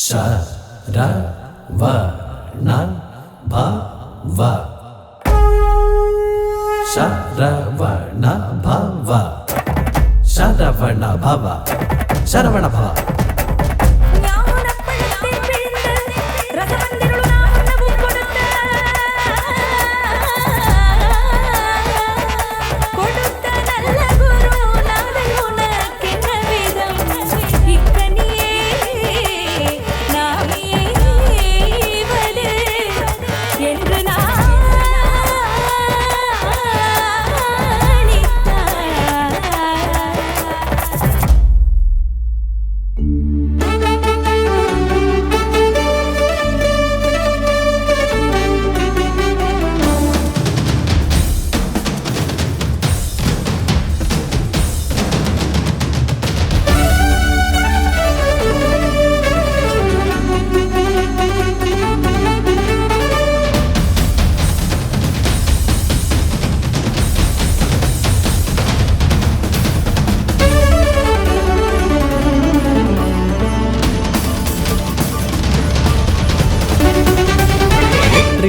ശരവണ ഭവ ശരവണ ഭവ ശരവണ ഭവ ശരവണ ഭവ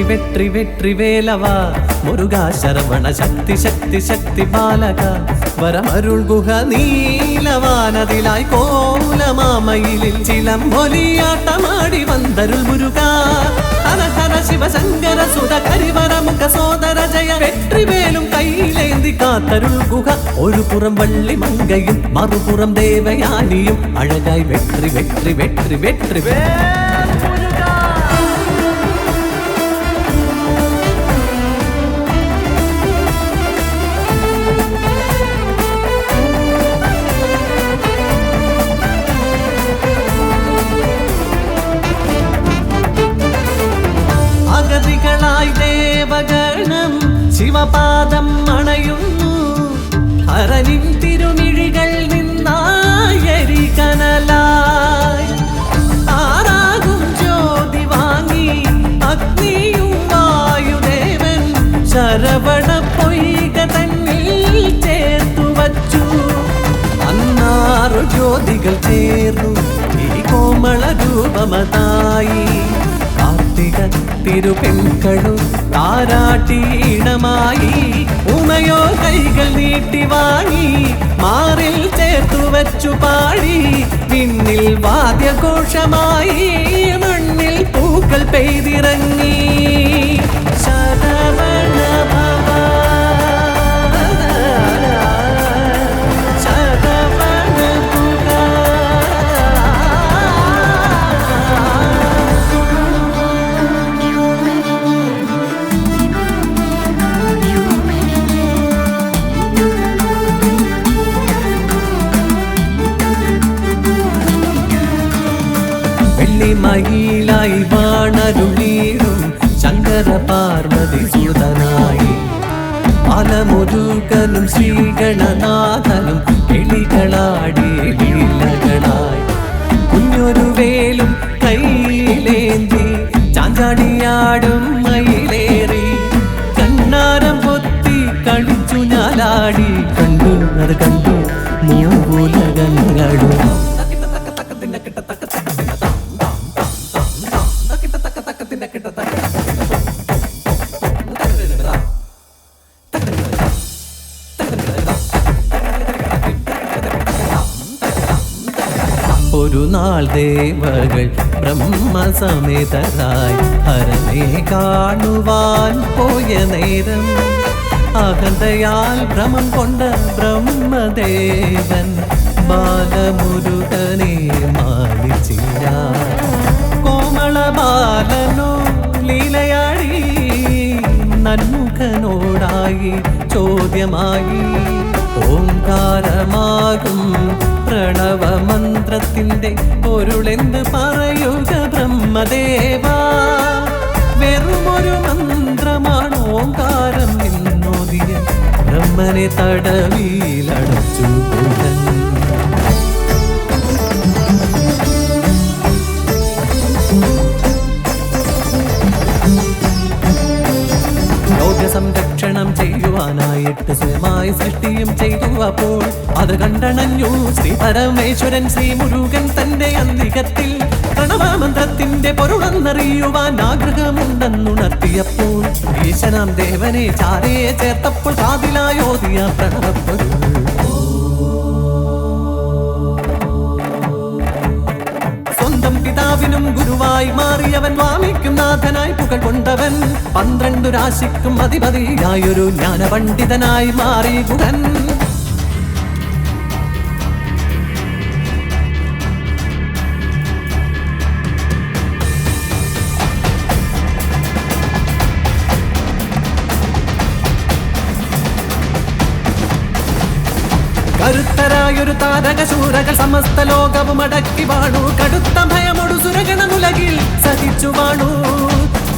വെട്രി വെട്രി വേലവ മുരുകാ ശരവണ ശക്തി ശക്തി ശക്തി ബാലക വരമരുൾ ഗുഹ നീലവാനതിലായി കോലമാമയിലിൽ ചിലമ്പൊലിയാട്ടമാടി വന്തരുൾ മുരുകാ ഹരഹര ശിവശങ്കര സുത കരിവരമുഖ സോദര ജയ വെട്രിവേലും കയ്യിലേന്തി കാത്തരുൾ ഗുഹ ഒരു പുറം വള്ളി മങ്കയും മറുപുറം ദേവയാനിയും അഴകായി വെട്രി വെട്രി വെട്രി വെട്രി ദേവഗണം ശിവപാദം അണയുന്നു ഹരനിൻ തിരുമിഴികൾ നിന്നായരി കനലായി ആറാകും ജ്യോതി വാങ്ങി അഗ്നിയും വായുദേവൻ ശരവണ പൊയ്ക തന്നിൽ ചേർത്തു വച്ചു അന്നാറു ജ്യോതികൾ ചേർന്നു ഈ കോമള രൂപമതായി തിരുപെൺകളു താരാട്ടീണമായി ഉമയോ കൈകൾ നീട്ടി വാങ്ങി മാറിൽ ചേർത്തു വച്ചു പാടി പിന്നിൽ വാദ്യഘോഷമായി മണ്ണിൽ പൂക്കൾ പെയ്തിറങ്ങി ശരവണ ഭവ മയിലായി വാണരുളീടും ശങ്കര പാർവതി സുതനായി പലമുരുകനും ശ്രീഗണനാഥനും കിളികളാടി ലീലകളായി കുഞ്ഞൊരു വേലും കയ്യിലേന്തി ചാഞ്ചാടിയാടും മയിലേറി കണ്ണാരം പൊത്തി കളിച്ചു ഞാലാടി കണ്ടു അത് കണ്ടു മൂവുലകങ്ങളും ഒരു നാൾ ദേവകൾ ബ്രഹ്മസമേതരായി ഹരനെ കാണുവാൻ പോയ നേരം അകന്തയാൽ ഭ്രമം കൊണ്ട ബ്രഹ്മദേവൻ ബാലമുരുകനെ മാനിച്ചില്ല കോമള ബാലനോ ലീലയാടി നന്മുഖനോടായി ചോദ്യമായി ഓംകാരമാകും പ്രണവമന്ത്രത്തിന്റെ പൊരുളെന്ത് പറയുക ബ്രഹ്മദേവ വെറുമൊരു മന്ത്രമാണ് ഓംകാരം എന്നോദിയ ബ്രഹ്മനെ തടവിലടച്ചു സംരക്ഷണം ചെയ്യുവാനായിട്ട് സ്വയമായി സൃഷ്ടിയും ചെയ്തു അപ്പോൾ അത് കണ്ടണഞ്ഞു ശ്രീ പരമേശ്വരൻ ശ്രീ മുരുകൻ തന്റെ അന്തികത്തിൽ പ്രണവമന്ത്രത്തിന്റെ പൊരുളെന്നറിയുവാൻ ആഗ്രഹമുണ്ടെന്നുണർത്തിയപ്പോൾ ഈശനാം ദേവനെ ചാരയെ ചേർത്തപ്പോൾ കാതിലായോതിയ പ്രണവപ്പൊരുൾ. സ്വന്തം പിതാവിനും ഗുരുവായി മാറിയവൻ വാമിക്കും നാഥനായി പുകൾ കൊണ്ടവൻ 12 രാശിക്കും അധിപതിയായൊരു ജ്ഞാനപണ്ഡിതനായി മാറി ഗുഹൻ. കരുത്തരായൊരു താരകശൂരകൾ സമസ്ത ലോകവും അടക്കി വാണു. കടുത്ത ഭയമൊടു സുരഗണമുലകിൽ സഹിച്ചു വാണു.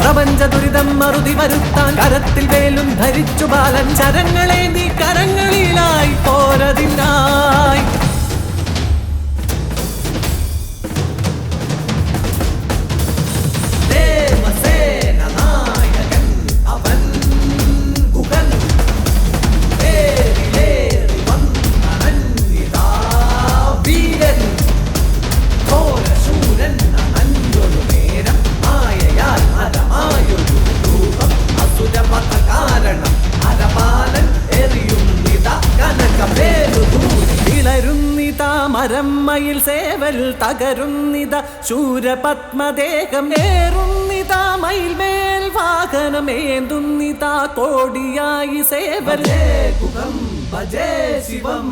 പ്രപഞ്ച ദുരിതം മറുതി വരുത്താൻ കരത്തിൽ വേലും ധരിച്ചു ബാലൻ. ശരങ്ങളെ നീ കരങ്ങളിലായി പോരതിനായി. മരമ്മയിൽ സേവൽ തകരുന്നിത ശൂരപത്മദേഹം ഏറുന്നിത മയിൽമേൽ വാഹനമേന്തുന്നിത കോടിയായി സേവൽ. ഭജേ ശിവം.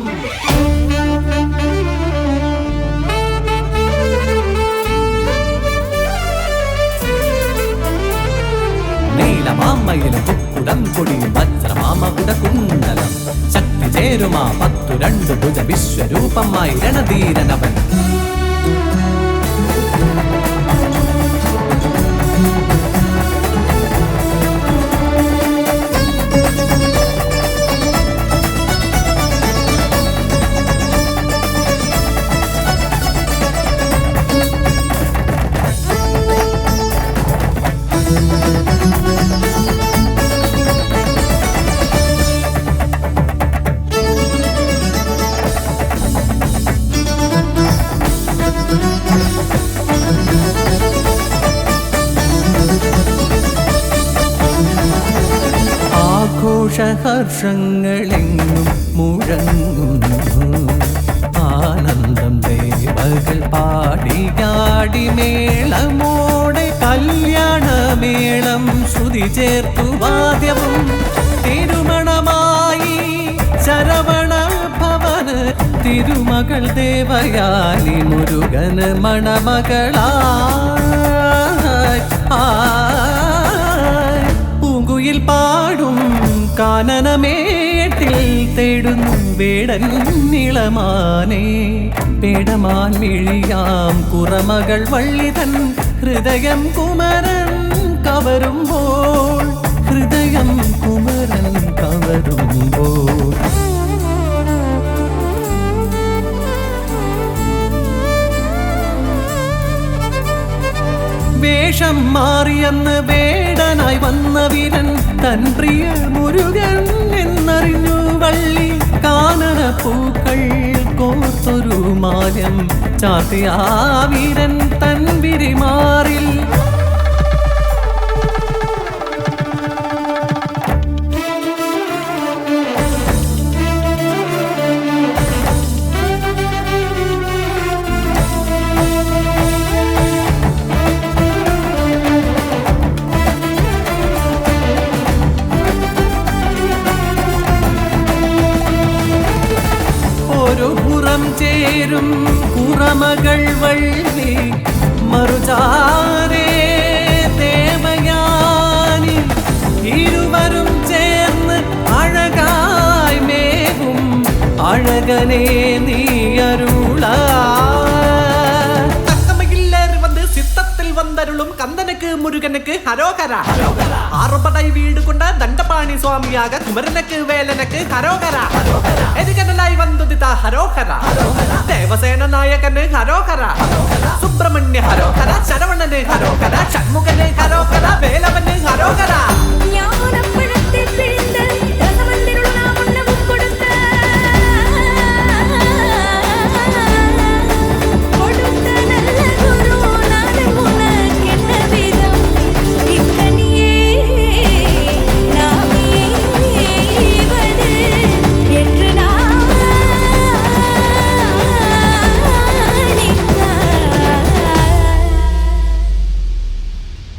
നീലമാമയിലും കുക്കുടം കൊടിയും വജ്രമാമകുട കുണ്ടലം ശക്തി ചേരുമാ 12 ഭുജ വിശ്വരൂപമായി രണധീരനവൻ. ഹർഷങ്ങളെങ്ങും മുഴങ്ങുന്നു. ആനന്ദം ദേവകൾ പാടിയാടി മേളമോടെ കല്യാണമേളം ശ്രുതി ചേർത്തു വാദ്യവും തിരുമണമായി ശരവണ ഭവന തിരുമകൾ ദേവയാനി മുരുകന് മണമകളായി. പൂങ്കുയിൽ പാടും കാനനമേട്ടിൽ തേടുന്നു വേടൻ നിളമാനേ. പേടമാൻ മിഴിയാം കുറമകൾ വള്ളിതൻ ഹൃദയം കുമരൻ കവരുമ്പോൾ. ഹൃദയം കുമരൻ കവരുമ്പോൾ. വേഷം മാറിയെന്ന് വേടനായി വന്ന വീരൻ തൻ പ്രിയ മുരുകൻ എന്നറിഞ്ഞു വള്ളി. കാനന പൂക്കൾ കോർത്തൊരു മാല്യം ചാർത്തിയ വീരൻ തൻ വിരിമാറിൽ. ചേരും കുറമകൾ വള്ളി മറുചാരേ ദേവയാനി. ഇരുവരും ചേർന്ന് അഴകായി മേവും അഴകനെ നീ അരുളാ. சித்தத்தில் வந்தருளும் கந்தனுக்கு முருகனுக்கு ஹரோகரா. ஆறுபடை வீடு கொண்ட தண்டபாணி சுவாமியாக குமரனுக்கு வேலனுக்கு ஹரோகரா. எதுகடலாய் வந்ததுதா ஹரோகரா. தேவசேன நாயகனு ஹரோகரா. சுப்பிரமணிய ஹரோகரா. சரவணனு ஹரோகரா. சண்முகனு ஹரோகரா. வேலவனு ஹரோகரா.